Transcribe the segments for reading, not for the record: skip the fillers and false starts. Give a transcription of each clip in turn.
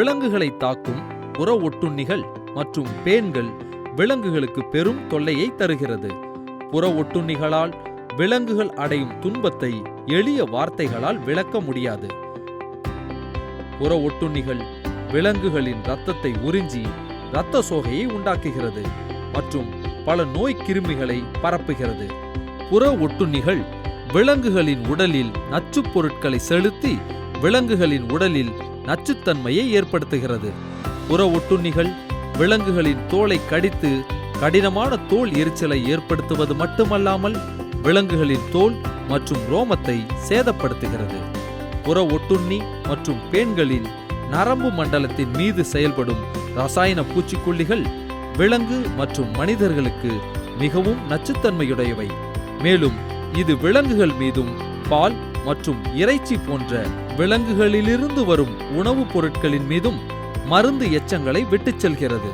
விலங்குகளை தாக்கும் புற ஒட்டுண்ணிகள் மற்றும் பேன்கள் விலங்குகளுக்கு பெரும் தொல்லையை தருகிறது. புற ஒட்டுண்ணிகளால் விலங்குகள் அடையும் துன்பத்தை எளிய வார்த்தைகளால் விளக்க முடியாது. புற ஒட்டுண்ணிகள் விலங்குகளின் இரத்தத்தை உறிஞ்சி இரத்த சோகையை உண்டாக்குகிறது மற்றும் பல நோய் கிருமிகளை பரப்புகிறது. புற ஒட்டுண்ணிகள் விலங்குகளின் உடலில் நச்சுப் பொருட்களை செலுத்தி விலங்குகளின் உடலில் நச்சுத்தன்மையை ஏற்படுத்துகிறது. புற ஒட்டுண்ணிகள் விலங்குகளின் தோலை கடித்து கடினமான தோல் எரிச்சலை ஏற்படுத்துவது மட்டுமல்லாமல் விலங்குகளின் தோல் மற்றும் ரோமத்தை சேதப்படுத்துகிறது. புற ஒட்டுண்ணி மற்றும் பேன்களின் நரம்பு மண்டலத்தின் மீது செயல்படும் ரசாயன பூச்சிக்கொல்லிகள் விலங்கு மற்றும் மனிதர்களுக்கு மிகவும் நச்சுத்தன்மையுடையவை. மேலும் இது விலங்குகள் மீதும் பால் மற்றும் இறைச்சி போன்ற விலங்குகளிலிருந்து வரும் உணவுப் பொருட்களின் மீதும் மருந்து எச்சங்களை விட்டுச் செல்கிறது.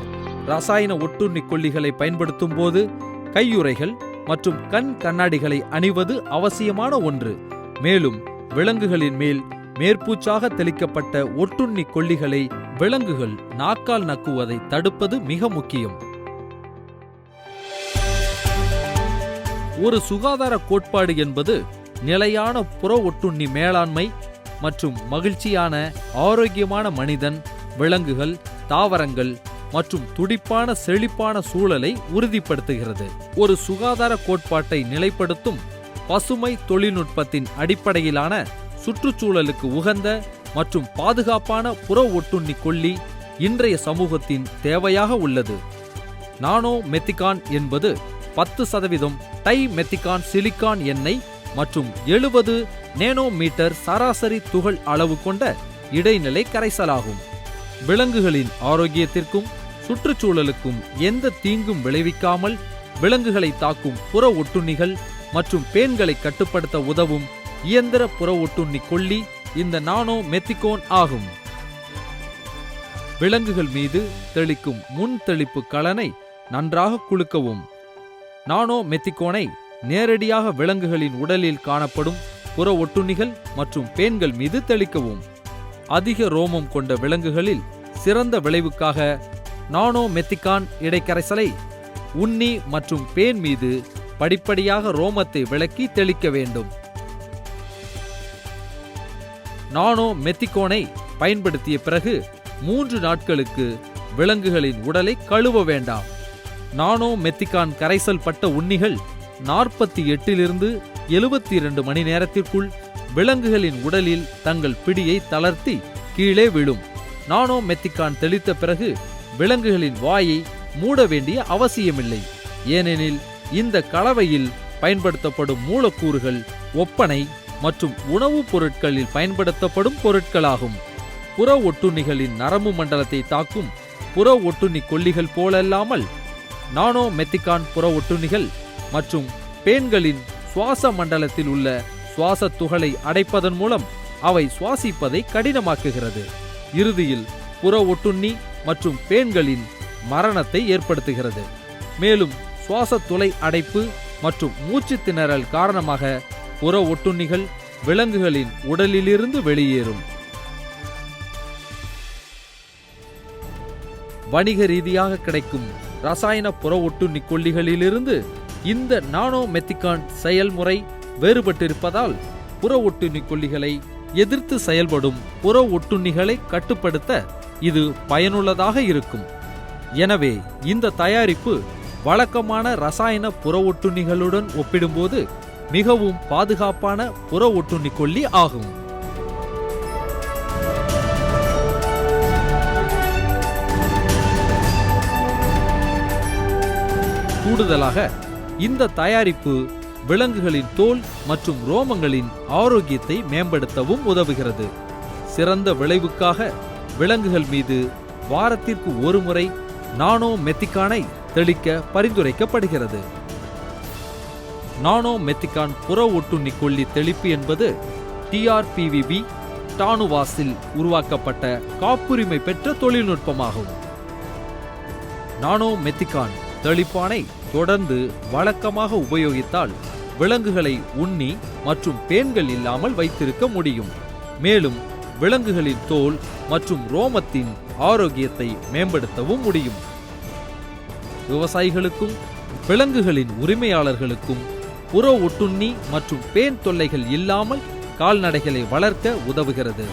ரசாயன ஒட்டுண்ணி கொல்லிகளை பயன்படுத்தும் போது கையுறைகள் மற்றும் கண் கண்ணாடிகளை அணிவது அவசியமான ஒன்று. மேலும் விலங்குகளின் மேல் மேற்பூச்சாக தெளிக்கப்பட்ட ஒட்டுண்ணி கொல்லிகளை விலங்குகள் நாக்கால் நக்குவதை தடுப்பது மிக முக்கியம். ஒரு சுகாதார கோட்பாடு என்பது நிலையான புற ஒட்டுண்ணி மேலாண்மை மற்றும் மகிழ்ச்சியான ஆரோக்கியமான மனிதன், விலங்குகள், தாவரங்கள் மற்றும் துடிப்பான செழிப்பான சூழலை உறுதிப்படுத்துகிறது. ஒரு சுகாதார கோட்பாட்டை நிலைப்படுத்தும் பசுமை தொழில்நுட்பத்தின் அடிப்படையிலான சுற்றுச்சூழலுக்கு உகந்த மற்றும் பாதுகாப்பான புற ஒட்டுண்ணி கொல்லி இன்றைய சமூகத்தின் தேவையாக உள்ளது. நானோ மெத்திகான் என்பது 10% டை மெத்திகான் சிலிக்கான் எண்ணெய் மற்றும் 70 நேனோமீட்டர் சராசரி துகள் அளவு கொண்ட இடைநிலை கரைசலாகும். விலங்குகளின் ஆரோக்கியத்திற்கும் சுற்றுச்சூழலுக்கும் எந்த தீங்கும் விளைவிக்காமல் விலங்குகளை தாக்கும் புற ஒட்டுண்ணிகள் மற்றும் பேன்களை கட்டுப்படுத்த உதவும் இயந்திர புற ஒட்டுண்ணி கொல்லி இந்த நானோ மெத்திகோன் ஆகும். விலங்குகள் மீது தெளிக்கும் முன் தெளிப்பு கலனை நன்றாக குலுக்கவும். நானோ மெத்திகோனை நேரடியாக விலங்குகளின் உடலில் காணப்படும் புற ஒட்டுண்ணிகள் மற்றும் பேன்கள் மீது தெளிக்கவும். அதிக ரோமம் கொண்ட விலங்குகளில் சிறந்த விளைவுக்காக நானோ மெத்திகான் இடைக்கரைசலை உண்ணி மற்றும் பேன் மீது படிப்படியாக ரோமத்தை விலக்கி தெளிக்க வேண்டும். நானோ மெத்திகோனை பயன்படுத்திய பிறகு 3 நாட்களுக்கு விலங்குகளின் உடலை கழுவ வேண்டாம். நானோ மெத்திகான் கரைசல் பட்ட உண்ணிகள் 48 72 மணி நேரத்திற்குள் விலங்குகளின் உடலில் தங்கள் பிடியை தளர்த்தி கீழே விழும். நானோ மெத்திகான் தெளித்த பிறகு விலங்குகளின் வாயை மூட வேண்டிய அவசியமில்லை. ஏனெனில் இந்த கலவையில் பயன்படுத்தப்படும் மூலக்கூறுகள் ஒப்பனை மற்றும் உணவுப் பொருட்களில் பயன்படுத்தப்படும் பொருட்களாகும். புற ஒட்டுண்ணிகளின் நரம்பு மண்டலத்தை தாக்கும் புற ஒட்டுண்ணி கொல்லிகள் போலல்லாமல் நானோ மெத்திகான் புற ஒட்டுண்ணிகள் மற்றும் பேன்களின் சுவாச மண்டலத்தில் உள்ள சுவாச துகளை அடைப்பதன் மூலம் அவை சுவாசிப்பதை கடினமாக்குகிறது. இறுதியில் புற ஒட்டுண்ணி மற்றும் பேன்களின் மரணத்தை ஏற்படுத்துகிறது. மேலும் சுவாச துளை அடைப்பு மற்றும் மூச்சு திணறல் காரணமாக புற ஒட்டுண்ணிகள் விலங்குகளின் உடலிலிருந்து வெளியேறும். வணிக ரீதியாக கிடைக்கும் ரசாயன புற ஒட்டுண்ணி கொல்லிகளிலிருந்து இந்த நானோ மெத்திகான் செயல்முறை வேறுபட்டிருப்பதால் புற ஒட்டுண்ணி கொல்லிகளை எதிர்த்து செயல்படும் புற ஒட்டுண்ணிகளை கட்டுப்படுத்த இது பயனுள்ளதாக இருக்கும். எனவே இந்த தயாரிப்பு வழக்கமான ரசாயன புற ஒட்டுண்ணிகளுடன் ஒப்பிடும்போது மிகவும் பாதுகாப்பான புற ஒட்டுண்ணி கொல்லி ஆகும். கூடுதலாக இந்த தயாரிப்பு விலங்குகளின் தோல் மற்றும் ரோமங்களின் ஆரோக்கியத்தை மேம்படுத்தவும் உதவுகிறது. சிறந்த விளைவுக்காக விலங்குகள் மீது வாரத்திற்கு ஒரு முறை நானோ மெத்திகானை தெளிக்க பரிந்துரைக்கப்படுகிறது. நானோ மெத்திகான் புற ஒட்டுண்ணி கொல்லி தெளிப்பு என்பது TRPVB டானுவாஸில் உருவாக்கப்பட்ட காப்புரிமை பெற்ற தொழில்நுட்பமாகும். நானோ மெத்திகான் தெளிப்பானை தொடர்ந்து வழக்கமாக உபயோகித்தால் விலங்குகளை உண்ணி மற்றும் பேன்கள் இல்லாமல் வைத்திருக்க முடியும். மேலும் விலங்குகளின் தோல் மற்றும் ரோமத்தின் ஆரோக்கியத்தை மேம்படுத்தவும் முடியும். விவசாயிகளுக்கும் விலங்குகளின் உரிமையாளர்களுக்கும் புற ஒட்டுண்ணி மற்றும் பேன் தொல்லைகள் இல்லாமல் கால்நடைகளை வளர்க்க உதவுகிறது.